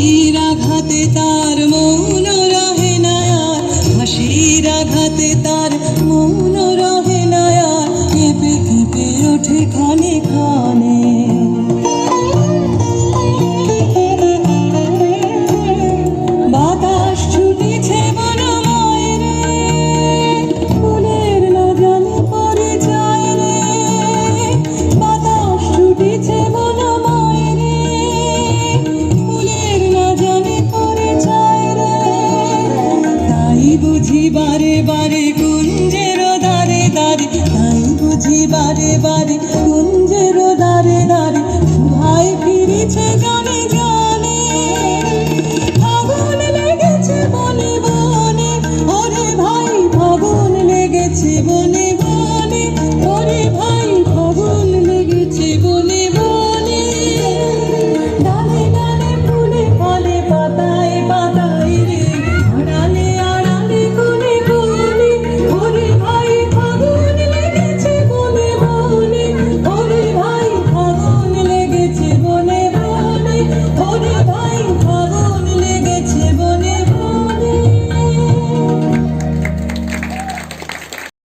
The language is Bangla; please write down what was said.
হাসির আঘাতে তার মৌন রহে না আর, হাসির আঘাতে তার মৌন রহে না আর, কেঁপে কেঁপে ওঠে ক্ষণে ক্ষণে। বাতাস ছুটিছে বনময় রে, ফুলের না জানে পরিচয় রে। বাতাস ছুটিছে বনময় রে, ফুলের না জানে পরিচয় রে। তাই বুঝি বারে বারে কুঞ্জের দ্বারে দ্বারে, তাই বুঝি বারে বারে